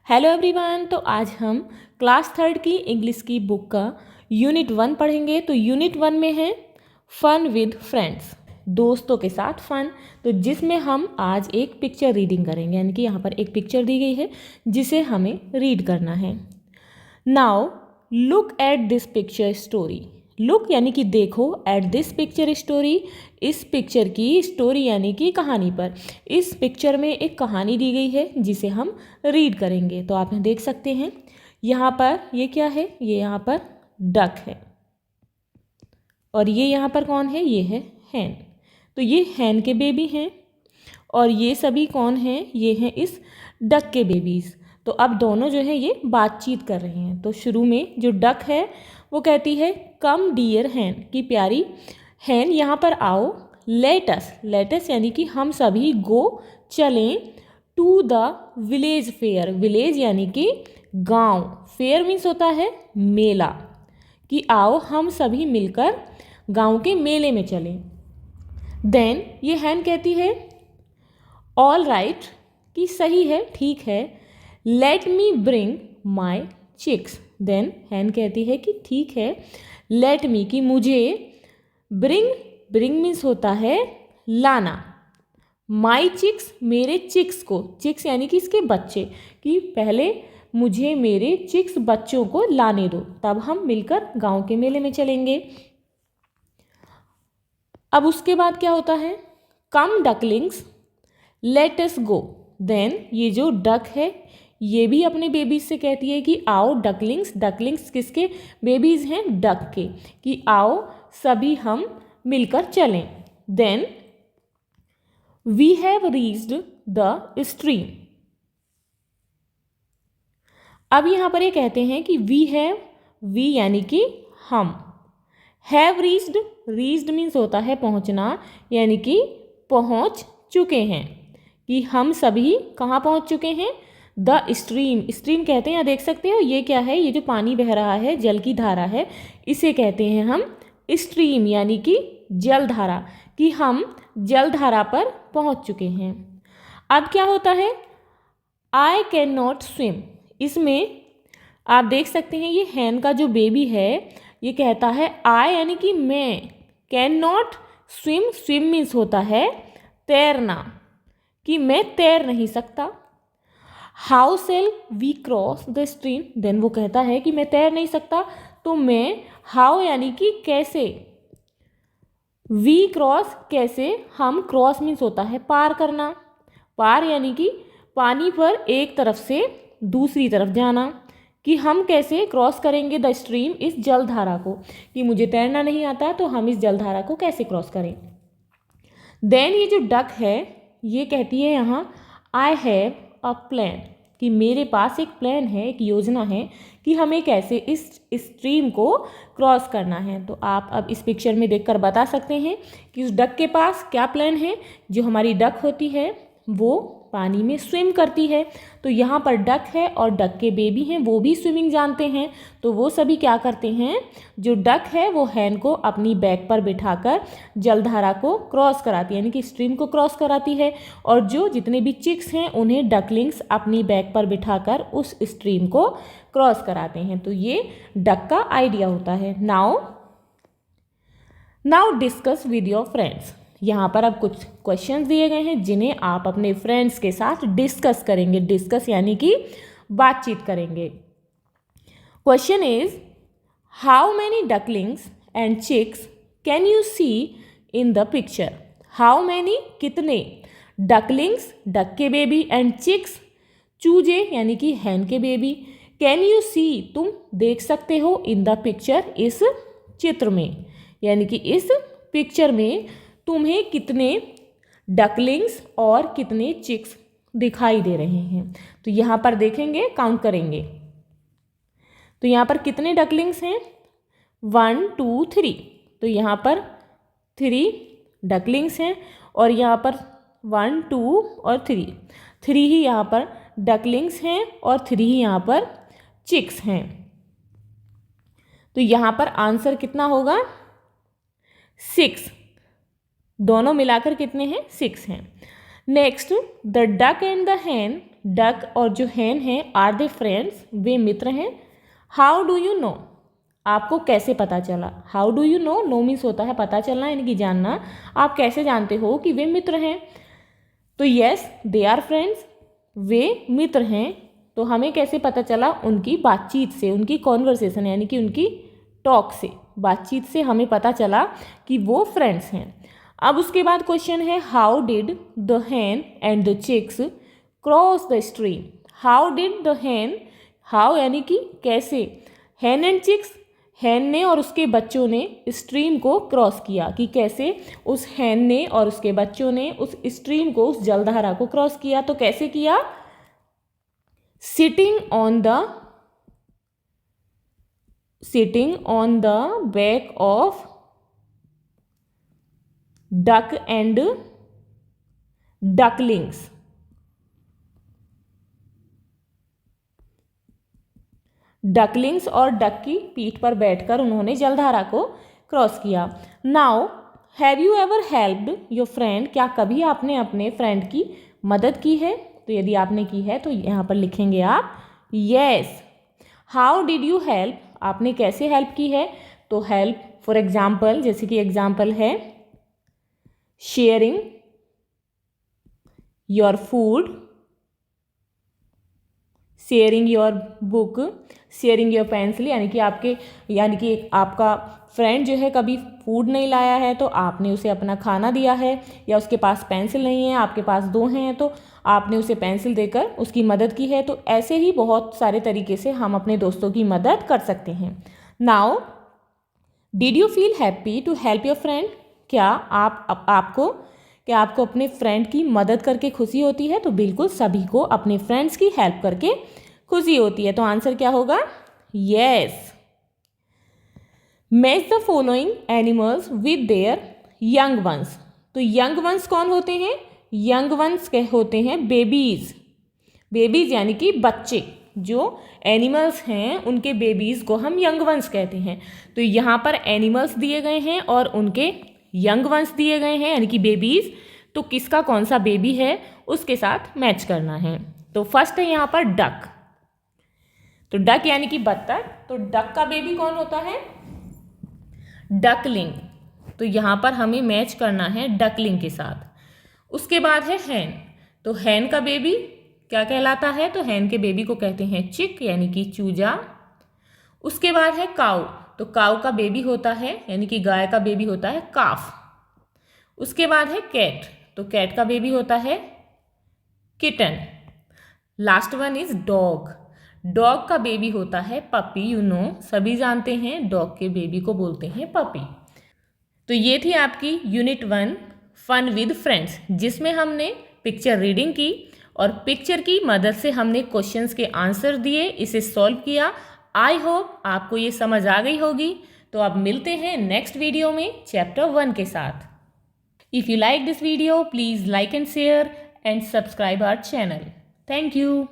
Hello everyone. तो आज हम क्लास थर्ड की इंग्लिश की बुक का यूनिट 1 पढ़ेंगे। तो यूनिट 1 में है फन विद फ्रेंड्स, दोस्तों के साथ फन। तो जिसमें हम आज एक पिक्चर रीडिंग करेंगे, यानी कि यहाँ पर एक पिक्चर दी गई है जिसे हमें रीड करना है। Now look at this picture story. Look यानी कि देखो, एट दिस पिक्चर स्टोरी, इस पिक्चर की स्टोरी यानी कि कहानी पर। इस पिक्चर में एक कहानी दी गई है जिसे हम रीड करेंगे। तो आप यहाँ देख सकते हैं, यहाँ पर ये क्या है, ये यहाँ पर डक है और ये यहाँ पर कौन है, ये है हैन। तो ये हैन के बेबी हैं और ये सभी कौन हैं, ये हैं इस डक के बेबीज़। तो अब दोनों जो है ये बातचीत कर रहे हैं। तो शुरू में जो डक है वो कहती है कम डियर हैन, कि प्यारी हैन यहाँ पर आओ। लेटस यानी कि हम सभी गो चलें to the village fair. Village यानी कि गांव, फेयर मीन्स होता है मेला, कि आओ हम सभी मिलकर गांव के मेले में चलें। देन ये हैन कहती है ऑल राइट, कि सही है, ठीक है। Let me bring my chicks. Then hen कहती है कि ठीक है, लेट मी कि मुझे, ब्रिंग मीन्स होता है लाना, माई चिक्स मेरे चिक्स को, चिक्स यानी कि इसके बच्चे, कि पहले मुझे मेरे चिक्स बच्चों को लाने दो, तब हम मिलकर गांव के मेले में चलेंगे। अब उसके बाद क्या होता है, कम डकलिंग्स लेट अस गो। देन ये जो डक है ये भी अपने बेबीज से कहती है कि आओ डकलिंग्स। डकलिंग्स किसके बेबीज हैं, डक के, कि आओ सभी हम मिलकर चलें। Then we have reached the stream. अब यहाँ पर ये कहते हैं कि वी यानी कि हम, हैव रीच्ड मीन्स होता है पहुँचना, यानी कि पहुँच चुके हैं, कि हम सभी कहाँ पहुँच चुके हैं, द स्ट्रीम कहते हैं। यहाँ देख सकते हो ये क्या है, ये जो पानी बह रहा है, जल की धारा है, इसे कहते हैं हम स्ट्रीम यानी कि जलधारा, कि हम जलधारा पर पहुँच चुके हैं। अब क्या होता है, आई कैन नॉट स्विम। इसमें आप देख सकते हैं ये हैन का जो बेबी है ये कहता है आई यानी कि मैं, कैन नॉट स्विम मीन्स होता है तैरना, कि मैं तैर नहीं सकता। How shall we cross the stream. Then वो कहता है कि मैं तैर नहीं सकता, तो मैं, हाउ यानी कि कैसे, वी क्रॉस कैसे, हम, क्रॉस मीन्स होता है पार करना, पार यानी कि पानी पर एक तरफ से दूसरी तरफ जाना, कि हम कैसे क्रॉस करेंगे द स्ट्रीम, इस जलधारा को, कि मुझे तैरना नहीं आता तो हम इस जलधारा को कैसे क्रॉस करें। देन ये जो डक है ये कहती है यहाँ आई हैव अ प्लान, कि मेरे पास एक प्लान है, एक योजना है, कि हमें कैसे इस स्ट्रीम को क्रॉस करना है। तो आप अब इस पिक्चर में देखकर बता सकते हैं कि उस डक के पास क्या प्लान है। जो हमारी डक होती है वो पानी में स्विम करती है, तो यहाँ पर डक है और डक के बेबी हैं, वो भी स्विमिंग जानते हैं। तो वो सभी क्या करते हैं, जो डक है वो हैन को अपनी बैक पर बिठाकर जलधारा को क्रॉस कराती है, यानी कि स्ट्रीम को क्रॉस कराती है। और जो जितने भी चिक्स हैं उन्हें डकलिंग्स अपनी बैक पर बिठाकर उस स्ट्रीम को क्रॉस कराते हैं। तो ये डक का आइडिया होता है। Now discuss with your friends. यहाँ पर अब कुछ क्वेश्चंस दिए गए हैं जिन्हें आप अपने फ्रेंड्स के साथ डिस्कस करेंगे। डिस्कस यानी कि बातचीत करेंगे। Question is how many ducklings and chicks can you see in the picture. How many कितने, डकलिंग्स डक के बेबी, एंड चिक्स चूजे यानी कि हैन के बेबी, कैन यू सी तुम देख सकते हो, इन द पिक्चर इस चित्र में, यानी कि इस पिक्चर में तुम्हें कितने डकलिंग्स और कितने चिक्स दिखाई दे रहे हैं। तो यहाँ पर देखेंगे, काउंट करेंगे। तो यहाँ पर कितने डकलिंग्स हैं, 1 2 3। तो यहाँ पर 3 डकलिंग्स हैं और यहाँ पर 1 2 और 3 ही यहाँ पर डकलिंग्स हैं और 3 ही यहाँ पर चिक्स हैं। तो यहाँ पर आंसर कितना होगा, 6। दोनों मिलाकर कितने हैं, 6 हैं। Next, the duck and the Hahn duck और जो हैन है आर दे फ्रेंड्स, वे मित्र हैं। हाउ डू यू नो, आपको कैसे पता चला। How do you know, no means होता है पता चलना यानी कि जानना। आप कैसे जानते हो कि वे मित्र हैं। तो यस दे आर फ्रेंड्स, वे मित्र हैं। तो हमें कैसे पता चला, उनकी बातचीत से, उनकी कॉन्वर्सेशन यानी कि उनकी टॉक से, बातचीत से हमें पता चला कि वो फ्रेंड्स हैं। अब उसके बाद क्वेश्चन है how did the hen and the chicks cross the stream. How did the hen, how यानी कि कैसे, हैन एंड चिक्स, हैन ने और उसके बच्चों ने स्ट्रीम को क्रॉस किया, कि कैसे उस हैन ने और उसके बच्चों ने उस स्ट्रीम को, उस जलधारा को क्रॉस किया। तो कैसे किया, sitting on the back of duck and ducklings. Ducklings और डक की पीठ पर बैठकर उन्होंने जलधारा को क्रॉस किया। Now have you ever helped your friend, क्या कभी आपने अपने फ्रेंड की मदद की है। तो यदि आपने की है तो यहाँ पर लिखेंगे आप yes. How did you help, आपने कैसे हेल्प की है। तो हेल्प फॉर एग्जाम्पल, जैसे कि एग्जाम्पल है sharing your food, sharing your book, sharing your pencil, यानी कि आपका फ्रेंड जो है कभी फूड नहीं लाया है तो आपने उसे अपना खाना दिया है, या उसके पास पेंसिल नहीं है, आपके पास 2 हैं तो आपने उसे पेंसिल देकर उसकी मदद की है। तो ऐसे ही बहुत सारे तरीके से हम अपने दोस्तों की मदद कर सकते हैं। Now did you feel happy to help your friend, क्या आपको अपने फ्रेंड की मदद करके खुशी होती है। तो बिल्कुल सभी को अपने फ्रेंड्स की हेल्प करके खुशी होती है। तो आंसर क्या होगा, yes. Match the following animals with their young ones. तो यंग वंस कौन होते हैं, यंग वंस होते हैं बेबीज। बेबीज यानी कि बच्चे, जो एनिमल्स हैं उनके बेबीज को हम यंग वंस कहते हैं। तो यहाँ पर एनिमल्स दिए गए हैं और उनके यंग वंस दिए गए हैं यानी कि बेबीज। तो किसका कौन सा बेबी है उसके साथ मैच करना है। तो फर्स्ट है यहाँ पर डक। तो डक यानी कि बत्तख, तो डक का बेबी कौन होता है, डकलिंग। तो यहाँ पर हमें मैच करना है डकलिंग के साथ। उसके बाद है हैन। तो हैन का बेबी क्या कहलाता है, तो हैन के बेबी को कहते हैं चिक यानी कि चूजा। उसके बाद है काऊ। तो काऊ का बेबी होता है यानी कि गाय का बेबी होता है काफ। उसके बाद है कैट। तो कैट का बेबी होता है kitten. Last one is dog. Dog का बेबी होता है पपी। यू नो, सभी जानते हैं डॉग के बेबी को बोलते हैं पपी। तो ये थी आपकी यूनिट 1 फन विद फ्रेंड्स, जिसमें हमने पिक्चर रीडिंग की और पिक्चर की मदद से हमने क्वेश्चंस के आंसर दिए, इसे सॉल्व किया। आई होप आपको ये समझ आ गई होगी। तो अब मिलते हैं नेक्स्ट वीडियो में चैप्टर 1 के साथ। If you like this video please like and share and subscribe our channel. Thank you.